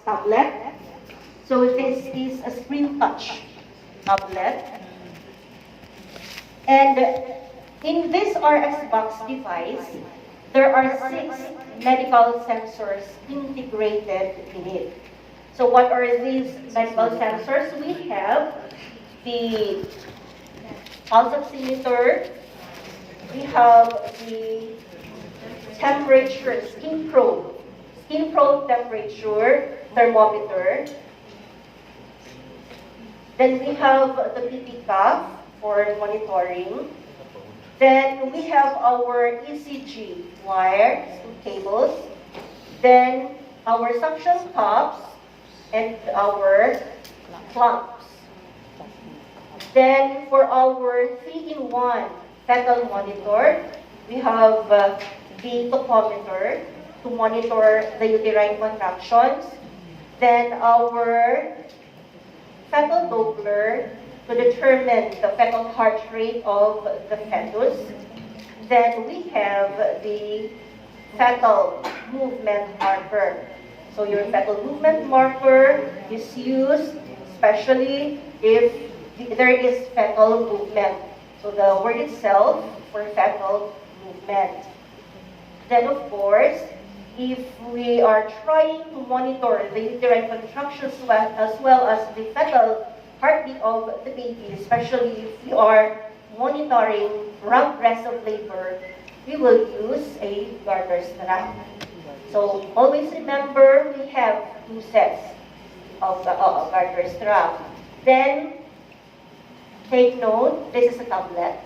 tablet. So this is a screen touch tablet. And in this RxBox device, there are 6 medical sensors integrated in it. So what are these medical sensors? We have the pulse oximeter, we have the temperature, skin probe temperature thermometer. Then we have the PP cuff for monitoring. Then we have our ECG wires and cables. Then our suction cups and our clamps. Then for our 3-in-1 fetal monitor, we have the tocometer to monitor the uterine contractions. Then our fetal Doppler to determine the fetal heart rate of the fetus. Then we have the fetal movement marker. So your fetal movement marker is used especially if there is fetal movement. So the word itself for fetal movement. Then of course, if we are trying to monitor the uterine contractions as well as the fetal heartbeat of the baby, especially if we are monitoring progressive labor, we will use a garter strap. So always remember, we have 2 sets of the garter strap. Then take note, this is a tablet,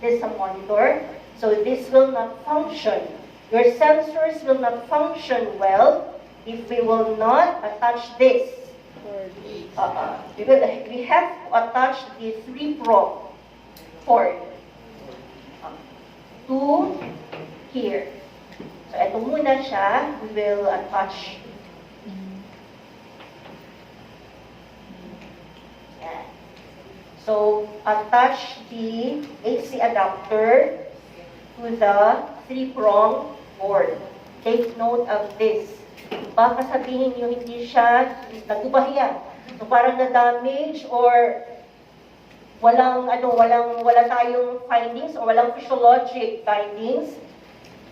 this is a monitor, so this will not function. Your sensors will not function well if we will not attach this. We have to attach the 3-prong cord to here. So ito muna siya, we will attach. Yan. So attach the AC adapter to the 3-prong cord. Take note of this. Baka sabihin nyo hindi siya nagubahya. So parang na-damage or wala tayong findings or walang physiologic findings.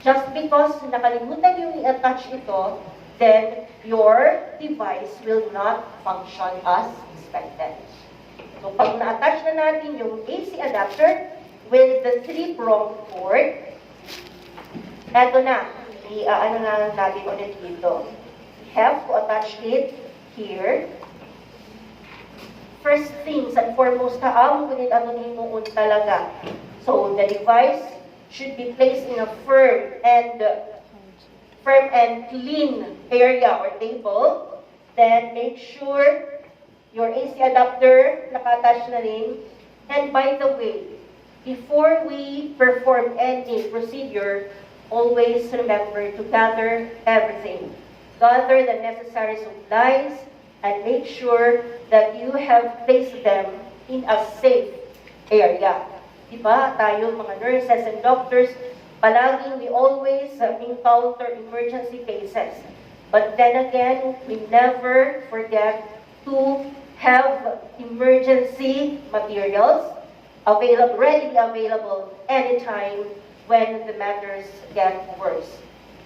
Just because nakalimutan yung i-attach ito, then your device will not function as expected. So pag na-attach na natin yung AC adapter with the 3-prong cord, eto na, ano na natin ulit dito. We have to attach it here. First things and foremost, kaamon kunit ato hinuon talaga. So the device should be placed in a firm and clean area or table. Then make sure your AC adapter naka-attach na rin. And by the way, before we perform any procedure, always remember to gather everything. Gather the necessary supplies and make sure that you have placed them in a safe area. Diba? Tayo mga nurses and doctors, palaging we always encounter emergency cases. But then again, we never forget to have emergency materials readily available anytime when the matters get worse.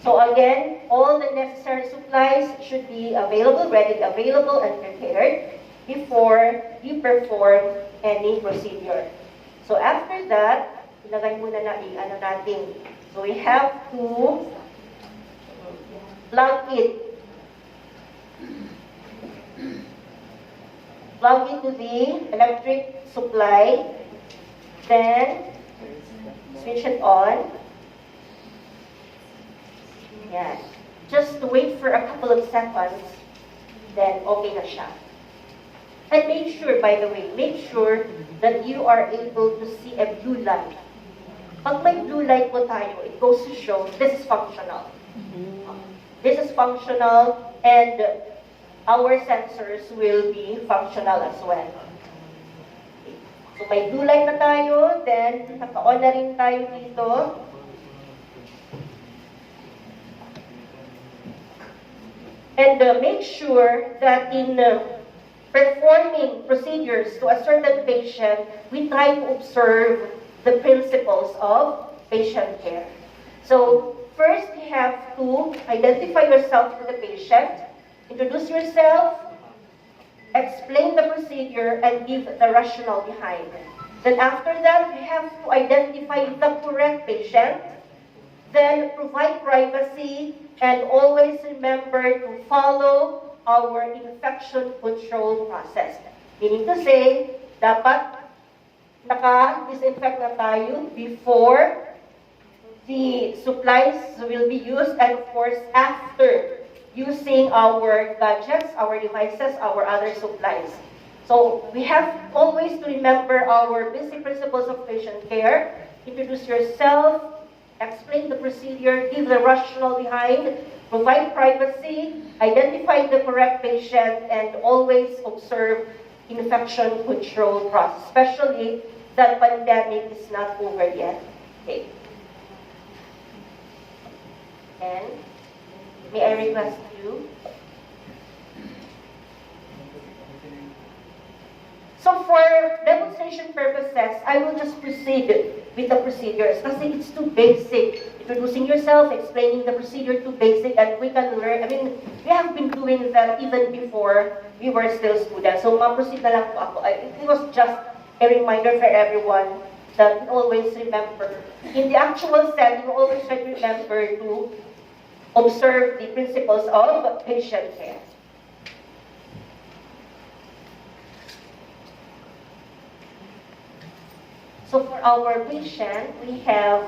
So again, all the necessary supplies should be readily available and prepared before you perform any procedure. So after that, ilagay muna natin. So we have to plug it to the electric supply, then switch it on. Yan. Just wait for a couple of seconds, then okay na siya. And make sure, by the way, that you are able to see a blue light. Pag may blue light po tayo, it goes to show this is functional. This is functional and our sensors will be functional as well. So may blue light na tayo, then naka-on na rin tayo dito. and make sure that in performing procedures to a certain patient, we try to observe the principles of patient care. So first, you have to identify yourself to the patient, introduce yourself, explain the procedure, and give the rationale behind it. Then after that, you have to identify the correct patient, then provide privacy, and always remember to follow our infection control process. Meaning to say, dapat naka-disinfect na tayo before the supplies will be used, and of course after using our gadgets, our devices, our other supplies. So we have always to remember our basic principles of patient care. Introduce yourself, explain the procedure, give the rationale behind, provide privacy, identify the correct patient, and always observe infection control process, especially that pandemic is not over yet. Okay. And may I request you? So for demonstration purposes, I will just proceed with the procedures kasi it's too basic. Introducing yourself, explaining the procedure, too basic, and we can learn. I mean, we have been doing that even before we were still students. So ma-proceed na lang po ako. It was just a reminder for everyone that we always remember. In the actual setting, we always try to remember to observe the principles of patient care. So for our patient, we have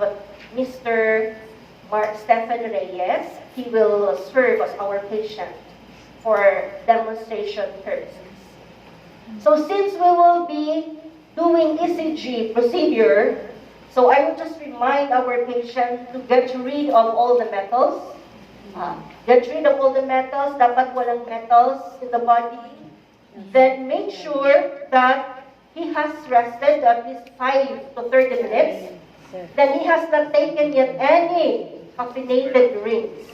Mr. Stephen Reyes. He will serve as our patient for demonstration purposes. So since we will be doing ECG procedure, so I will just remind our patient to get rid of all the metals. Get rid of all the metals. Dapat walang metals in the body. Then make sure that he has rested at least 5 to 30 minutes. Then he has not taken yet any caffeinated drinks.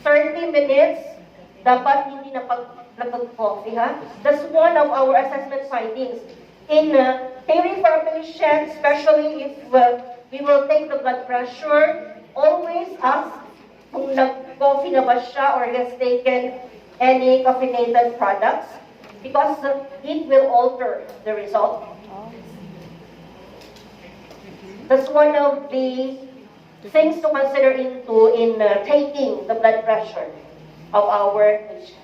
30 minutes, dapat hindi napag-coffee, ha? That's one of our assessment findings. In caring for a patient, especially if we will take the blood pressure, always ask kung nag-coffee na ba siya or has taken any caffeinated products, because it will alter the result. That's one of the things to consider in taking the blood pressure of our patient.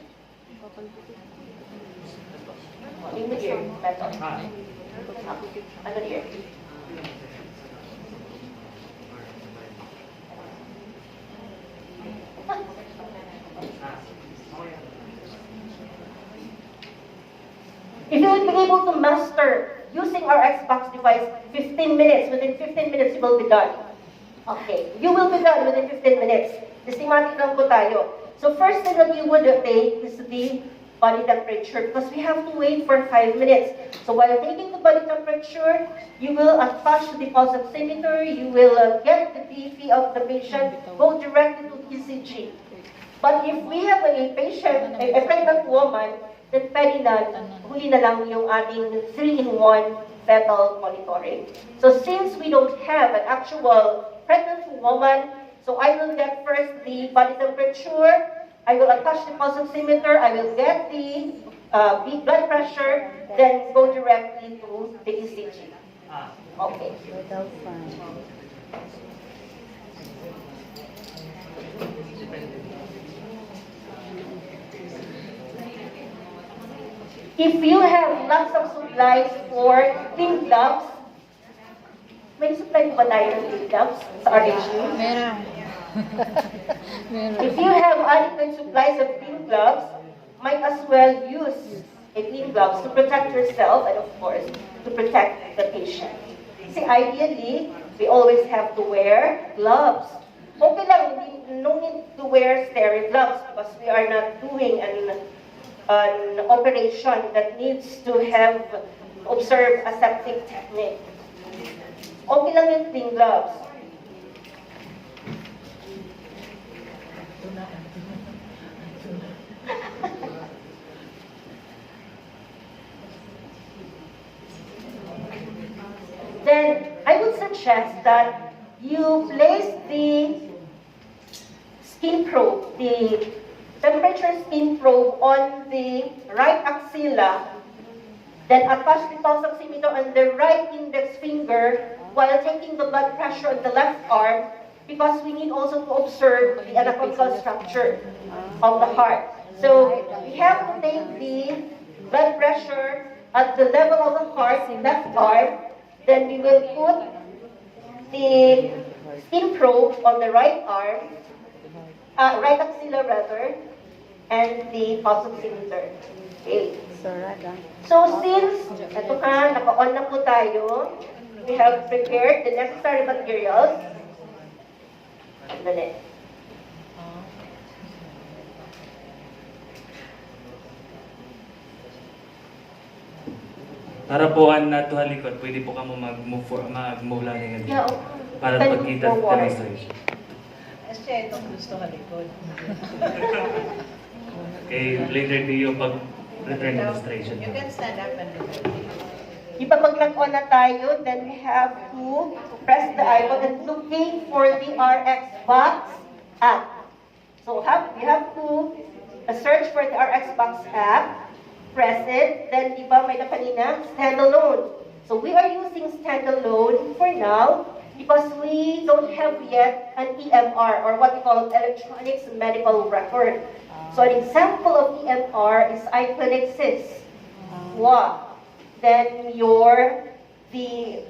Ano here? Method. Ano here? If you would be able to master using our RxBox device 15 minutes, within 15 minutes you will be done. Okay, you will be done within 15 minutes. Systematic lang po tayo. So first thing that you would take is the body temperature, because we have to wait for 5 minutes. So while taking the body temperature, you will attach the pulse oximeter, you will get the BP of the patient, go directly to ECG. But if we have a patient, a pregnant woman, then pwede na, huli na lang yung ating 3-in-1 fetal monitoring. So since we don't have an actual pregnant woman, so I will get first the body temperature, I will attach the pulse oximeter, I will get the blood pressure, then go directly to the ECG. Okay. If you have lots of supplies for clean gloves, may supply ba tayo ng clean gloves sa RHU? Meron. If you have adequate supplies of clean gloves, might as well use a clean gloves to protect yourself and of course to protect the patient. See, ideally, we always have to wear gloves. Okay lang, no need to wear sterile gloves because we are not doing an operation that needs to have observe aseptic technique. Okay lang yung clean gloves. suggests that you place the skin probe, the temperature skin probe on the right axilla, then attach the pulse oximeter on the right index finger while taking the blood pressure on the left arm, because we need also to observe the anatomical structure of the heart. So we have to take the blood pressure at the level of the heart, left arm, then we will put the skin probe on the right arm, right axilla rather, and the pulse oximeter. Okay. So since, ito ka, naka-on na po tayo, we have prepared the necessary materials. Dali. Para po na to halikot, pwede po ka mo mag-move lang ngayon. Yeah, Para pagkita sa demonstration. Siya itong gusto halikod. Okay, later do yung pag-return demonstration. You can stand up and do it. Ipapag-lock-on na tayo, then we have to press the icon and looking for the RxBox app. So we have to search for the RxBox app, press it, then di ba may napanina, standalone. So we are using standalone for now because we don't have yet an EMR, or what we call electronic medical record. So an example of EMR is iClinic SIS. Wow. Then the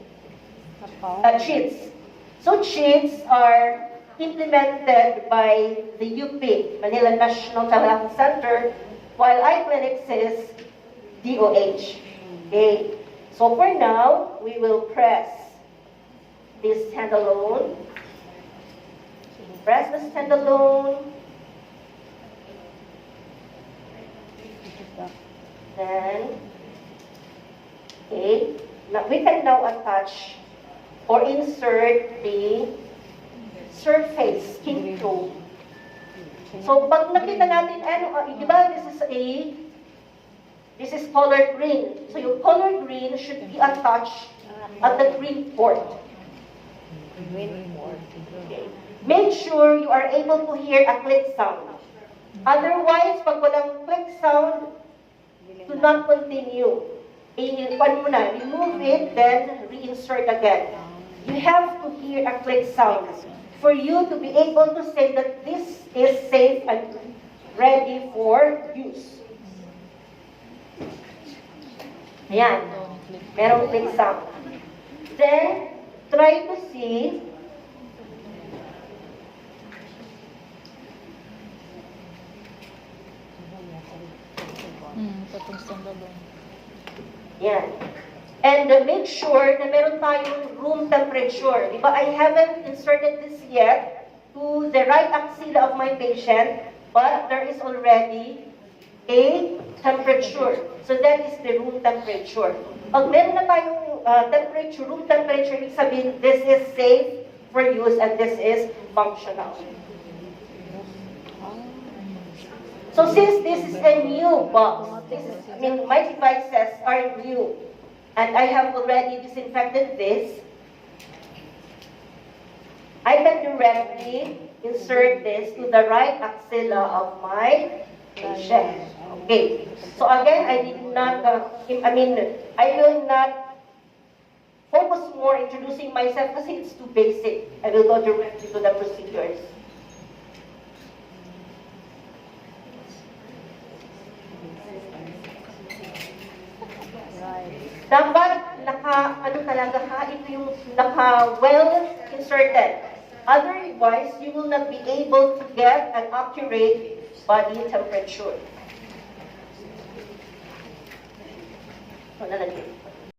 cheats. So cheats are implemented by the UP, Manila National Telehealth Center, while iClinic says DOH. Okay. So for now, we will press this standalone. Press the standalone. Then, okay, now we can now attach or insert the surface skin probe. So, pag nakita natin, di ba, this is colored green. So, yung colored green should be attached at the green port. Okay. Make sure you are able to hear a click sound. Otherwise, pag walang click sound, do not continue. Remove it, then reinsert again. You have to hear a click sound for you to be able to say that this is safe and ready for use. Ayan. Merong click sound. Then, try to see yan. And make sure na meron tayong room temperature. Diba, I haven't inserted this yet to the right axilla of my patient, but there is already a temperature. So that is the room temperature. Pag meron na tayong temperature, room temperature, ibig sabihin, this is safe for use and this is functional. So since this is a new box, my devices are new, and I have already disinfected this, I can directly insert this to the right axilla of my patient. Okay. So again, I will not focus more introducing myself because it's too basic. I will go directly to the procedures. Dapat ito yung well inserted. Otherwise, you will not be able to get an accurate body temperature.